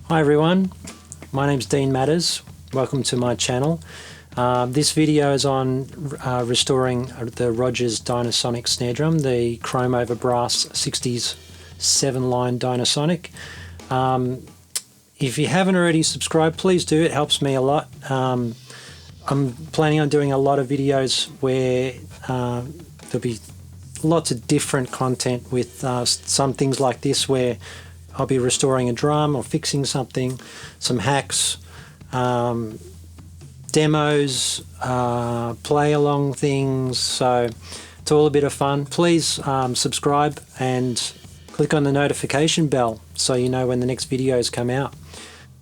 Hi everyone, my name's Dean Matters. Welcome to my channel. This video is on restoring the Rogers DynaSonic snare drum, the chrome over brass 60s 7-line DynaSonic. If you haven't already subscribed, please do, it helps me a lot. I'm planning on doing a lot of videos where there'll be lots of different content with some things like this where I'll be restoring a drum or fixing something, some hacks, demos, play along things, so it's all a bit of fun. Please subscribe and click on the notification bell so you know when the next videos come out.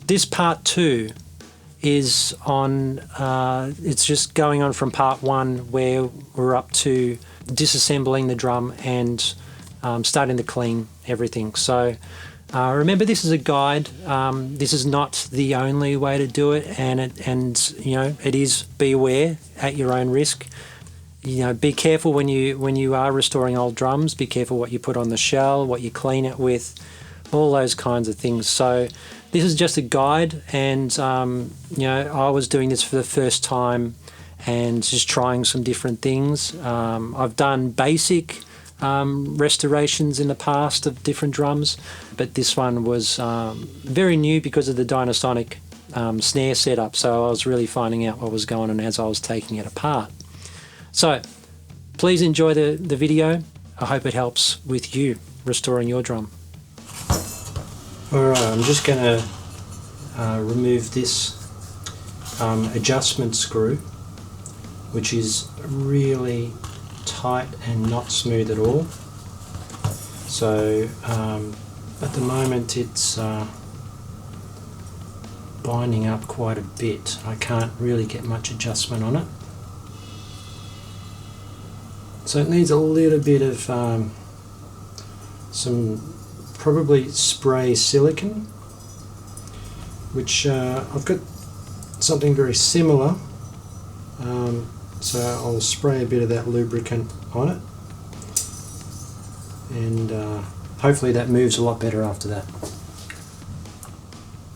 This part 2 is on, it's just going on from part 1 where we're up to disassembling the drum and starting to clean everything. So remember, this is a guide. This is not the only way to do it, and you know, it is, be aware at your own risk. You know, be careful when you are restoring old drums. Be careful what you put on the shell, what you clean it with, all those kinds of things. So this is just a guide, and you know, I was doing this for the first time and just trying some different things. I've done basic restorations in the past of different drums, but this one was very new because of the DynaSonic snare setup, so I was really finding out what was going on as I was taking it apart. So please enjoy the video. I hope it helps with you restoring your drum. Alright, I'm just going to remove this adjustment screw, which is really tight and not smooth at all. So at the moment it's binding up quite a bit. I can't really get much adjustment on it. So it needs a little bit of some probably spray silicone, which I've got something very similar. So I'll spray a bit of that lubricant on it, and hopefully that moves a lot better after that.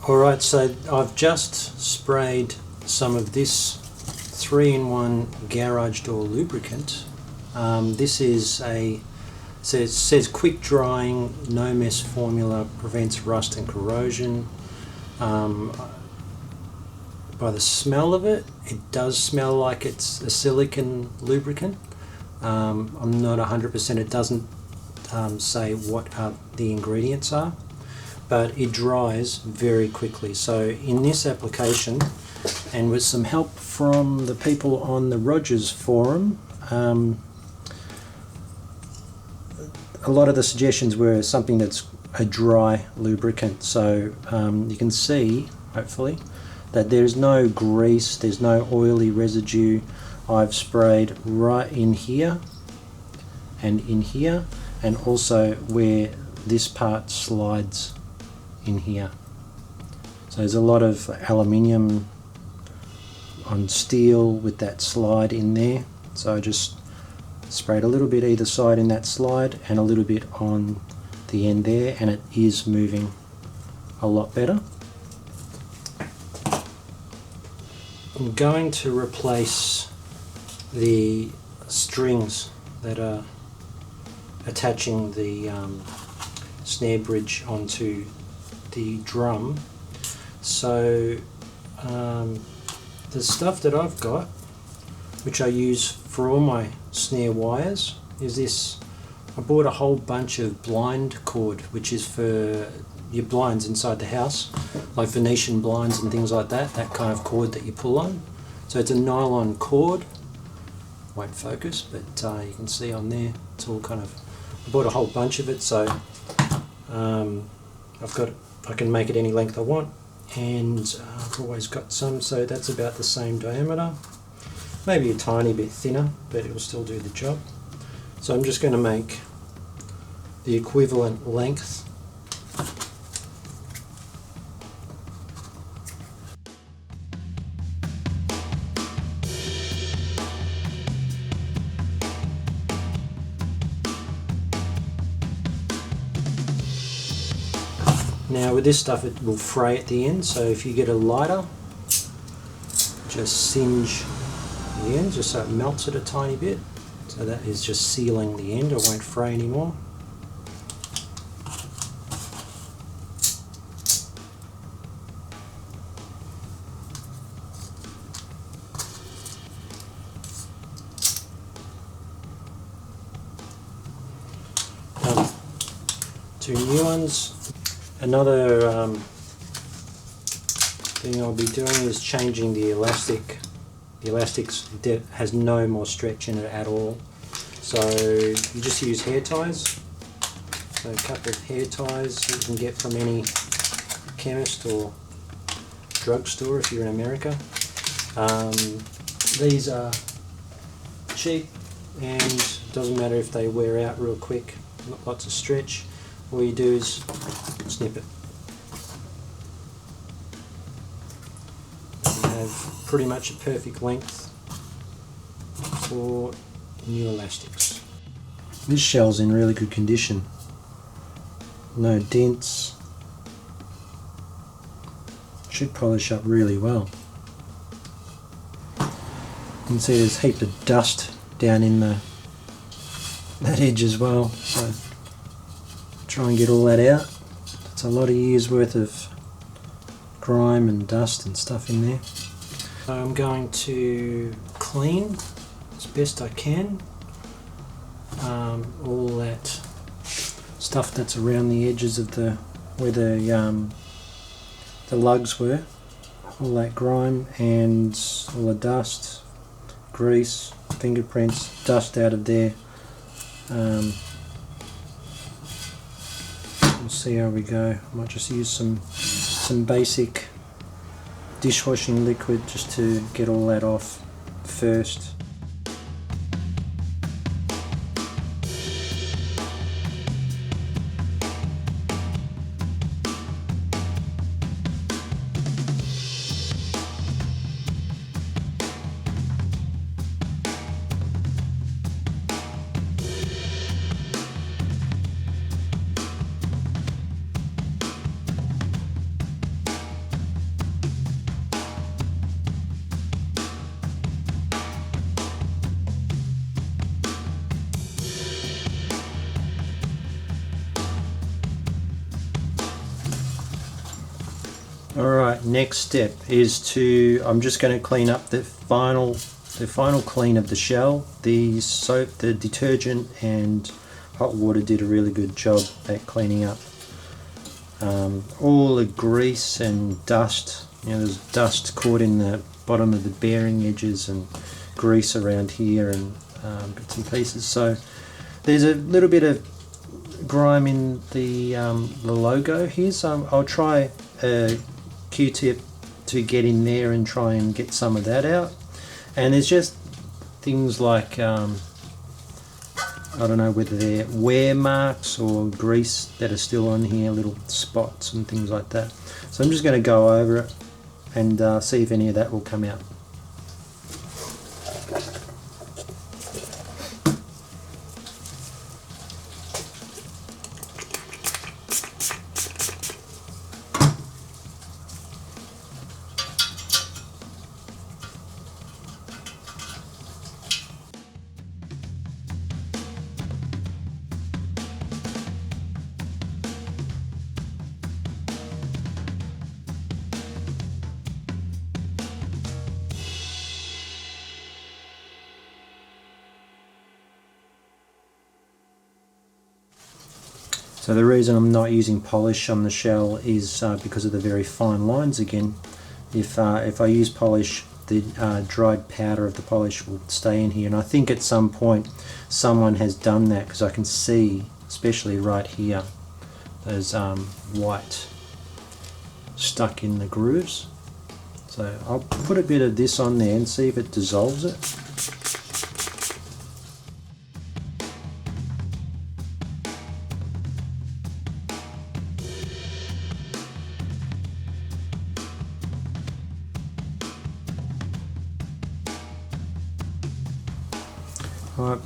Alright, so I've just sprayed some of this 3-in-1 garage door lubricant. This is it says quick drying, no mess formula, prevents rust and corrosion. By the smell of it, it does smell like it's a silicone lubricant. I'm not 100%, it doesn't say what the ingredients are, but it dries very quickly. So in this application, and with some help from the people on the Rogers forum, a lot of the suggestions were something that's a dry lubricant. So you can see, hopefully, that there's no grease, there's no oily residue. I've sprayed right in here and in here, and also where this part slides in here. So there's a lot of aluminium on steel with that slide in there. So I just sprayed a little bit either side in that slide and a little bit on the end there, and it is moving a lot better. I'm going to replace the strings that are attaching the snare bridge onto the drum. So the stuff that I've got, which I use for all my snare wires, is this. I bought a whole bunch of blind cord, which is for your blinds inside the house, like Venetian blinds and things like that, that kind of cord that you pull on. So it's a nylon cord, won't focus, but you can see on there, it's all kind of, I bought a whole bunch of it, so I can make it any length I want, and I've always got some, so that's about the same diameter, maybe a tiny bit thinner, but it will still do the job. So I'm just going to make the equivalent length. Now with this stuff it will fray at the end, so if you get a lighter, just singe the end just so it melts it a tiny bit. So that is just sealing the end, it won't fray anymore. Two new ones. Another thing I'll be doing is changing the elastic. The elastics has no more stretch in it at all. So you just use hair ties. So a couple of hair ties you can get from any chemist or drugstore if you're in America. These are cheap and it doesn't matter if they wear out real quick, not lots of stretch. All you do is snip it. You have pretty much a perfect length for new elastics. This shell's in really good condition. No dents. Should polish up really well. You can see there's a heap of dust down in that edge as well. So try and get all that out. It's a lot of years worth of grime and dust and stuff in there. So I'm going to clean as best I can all that stuff that's around the edges of where the lugs were, all that grime and all the dust, grease, fingerprints, dust out of there. We'll see how we go. I might just use some basic dishwashing liquid just to get all that off first. Alright, next step is I'm just going to clean up the final clean of the shell. The soap, the detergent and hot water did a really good job at cleaning up all the grease and dust. You know, there's dust caught in the bottom of the bearing edges and grease around here and bits and pieces. So there's a little bit of grime in the logo here, so I'll try a Q-tip to get in there and try and get some of that out. And there's just things like I don't know whether they're wear marks or grease that are still on here, little spots and things like that. So I'm just going to go over it and see if any of that will come out. So the reason I'm not using polish on the shell is because of the very fine lines again. If I use polish, the dried powder of the polish will stay in here, and I think at some point someone has done that because I can see, especially right here, there's white stuck in the grooves. So I'll put a bit of this on there and see if it dissolves it.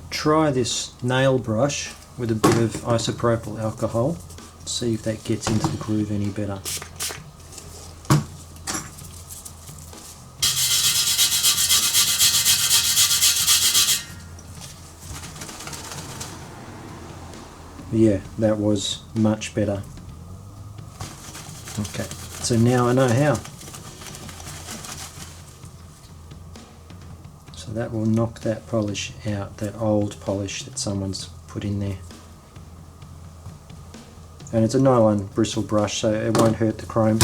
Try this nail brush with a bit of isopropyl alcohol See if that gets into the groove any better. Yeah, that was much better. Okay, so now I know how. So that will knock that polish out, that old polish that someone's put in there. And it's a nylon bristle brush, so it won't hurt the chrome.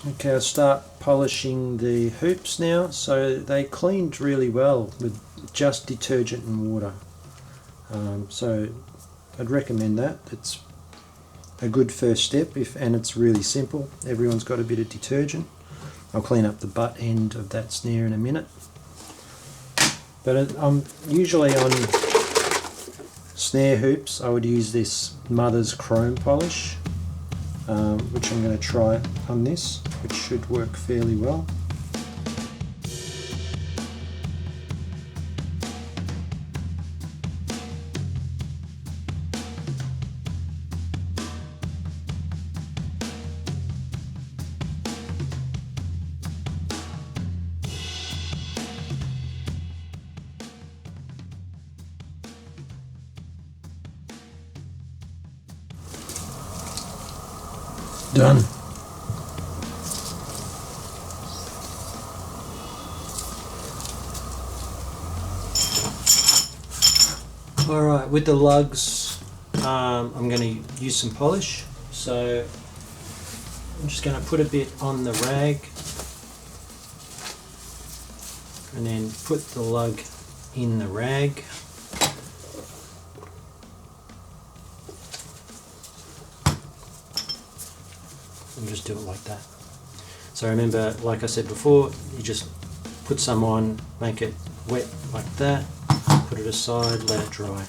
Okay, I'll start polishing the hoops now. So they cleaned really well with just detergent and water. So I'd recommend that. It's a good first step, and it's really simple. Everyone's got a bit of detergent. I'll clean up the butt end of that snare in a minute. But I'm usually on snare hoops, I would use this Mother's Chrome polish, which I'm going to try on this, which should work fairly well. Done. Alright, with the lugs, I'm going to use some polish. So I'm just going to put a bit on the rag and then put the lug in the rag. And just do it like that. So remember, like I said before, you just put some on, make it wet like that, put it aside, let it dry.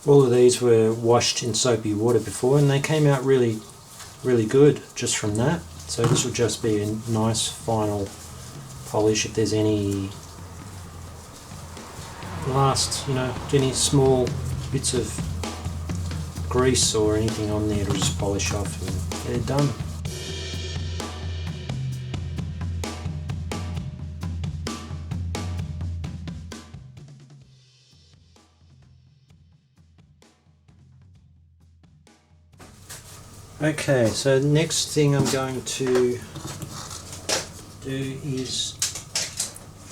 All of these were washed in soapy water before and they came out really good just from that. So this will just be a nice final polish. If there's any any small bits of grease or anything on there, it'll just polish off and get it done. Okay, so the next thing I'm going to do is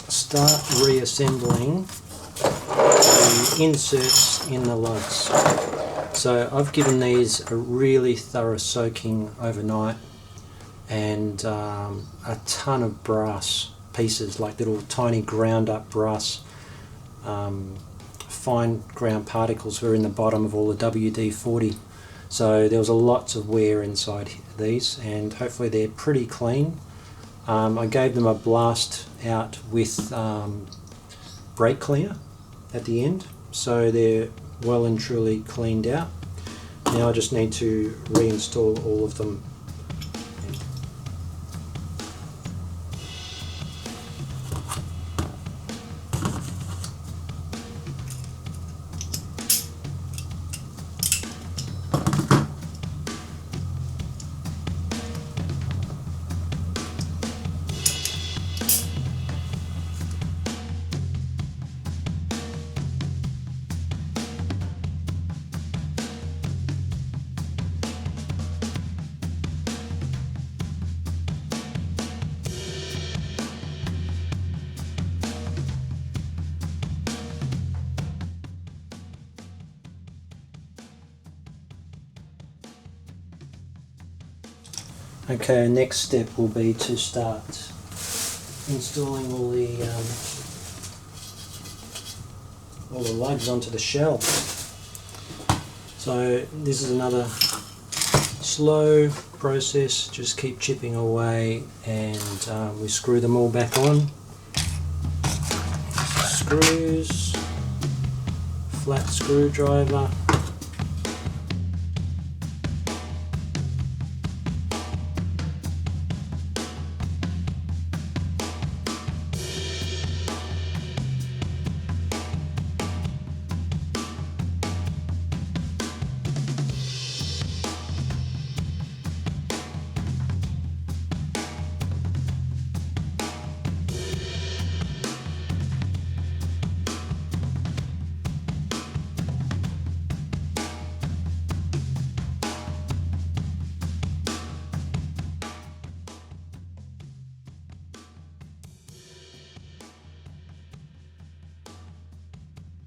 start reassembling the inserts in the lugs. So I've given these a really thorough soaking overnight, and a ton of brass pieces, like little tiny ground up brass fine ground particles were in the bottom of all the WD-40. So there was lots of wear inside these, and hopefully they're pretty clean. I gave them a blast out with brake cleaner at the end, so they're well and truly cleaned out. Now I just need to reinstall all of them. Okay, next step will be to start installing all the lugs onto the shell. So this is another slow process, just keep chipping away, and we screw them all back on. Screws, flat screwdriver.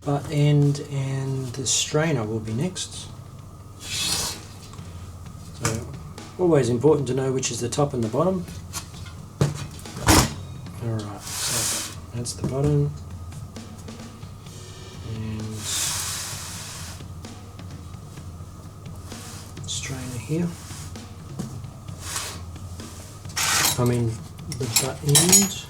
Butt end and the strainer will be next. So always important to know which is the top and the bottom. Alright, so that's the bottom, and strainer here. I mean the butt end.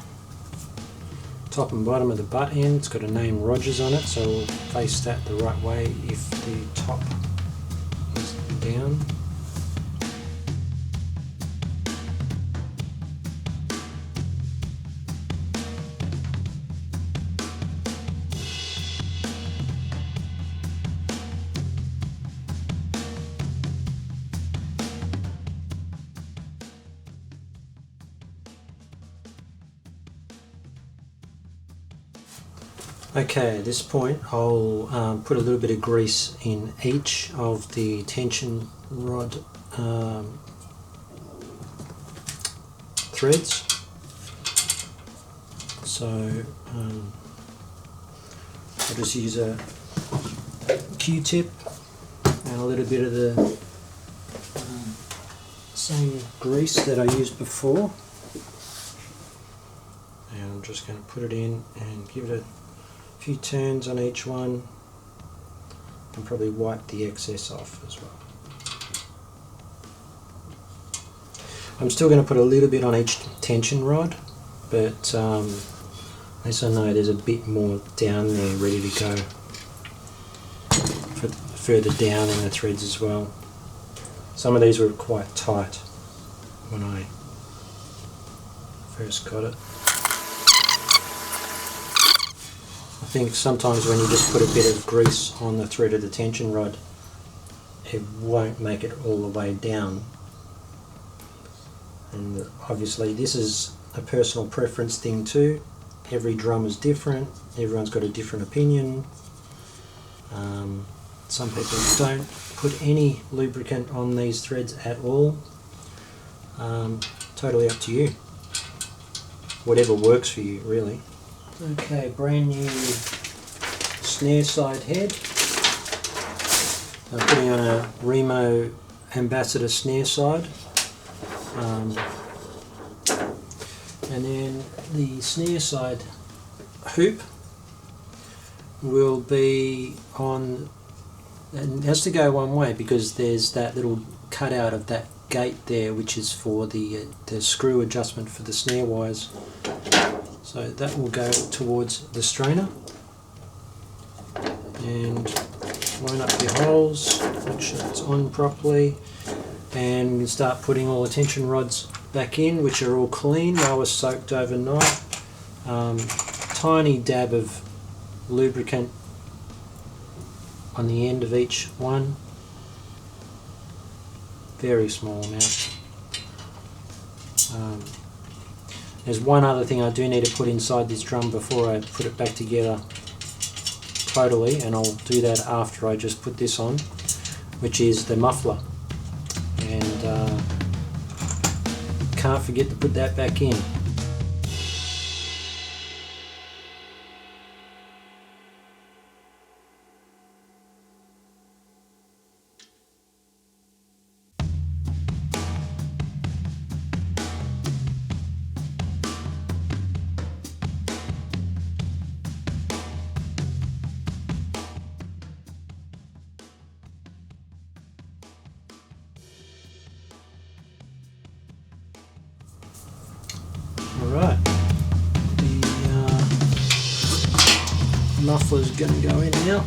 Top and bottom of the butt end, it's got a name Rogers on it, so we'll face that the right way if the top is down. Okay, at this point I'll put a little bit of grease in each of the tension rod threads. So I'll just use a Q-tip and a little bit of the same grease that I used before, and I'm just going to put it in and give it a few turns on each one, and probably wipe the excess off as well. I'm still going to put a little bit on each tension rod, but at least I know there's a bit more down there ready to go for further down in the threads as well. Some of these were quite tight when I first got it. I think sometimes when you just put a bit of grease on the thread of the tension rod, it won't make it all the way down. And obviously this is a personal preference thing too. Every drum is different, everyone's got a different opinion. Some people don't put any lubricant on these threads at all. Totally up to you. Whatever works for you, really. Okay, brand new snare side head. I'm putting on a Remo Ambassador snare side. And then the snare side hoop will be on, and it has to go one way because there's that little cutout of that gate there, which is for the screw adjustment for the snare wires. So that will go towards the strainer, and line up your holes, make sure it's on properly, and we can start putting all the tension rods back in, which are all clean. They were soaked overnight. Tiny dab of lubricant on the end of each one, very small amount. There's one other thing I do need to put inside this drum before I put it back together totally, and I'll do that after I just put this on, which is the muffler, and can't forget to put that back in. Alright, the muffler's going to go in now.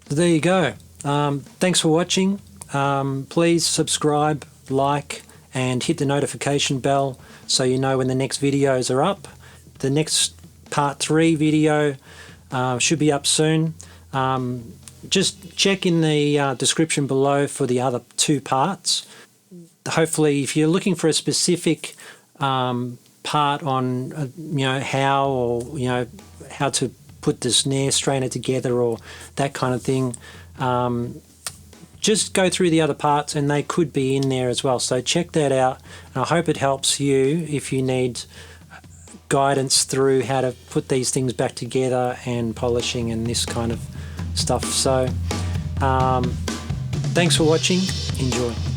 So there you go. Thanks for watching. Please subscribe, like, and hit the notification bell so you know when the next videos are up. The next part 3 video should be up soon. Just check in the description below for the other 2 parts. Hopefully, if you're looking for a specific part on how to put the snare strainer together or that kind of thing, just go through the other parts and they could be in there as well. So check that out, and I hope it helps you if you need guidance through how to put these things back together and polishing and this kind of stuff. So thanks for watching. Enjoy.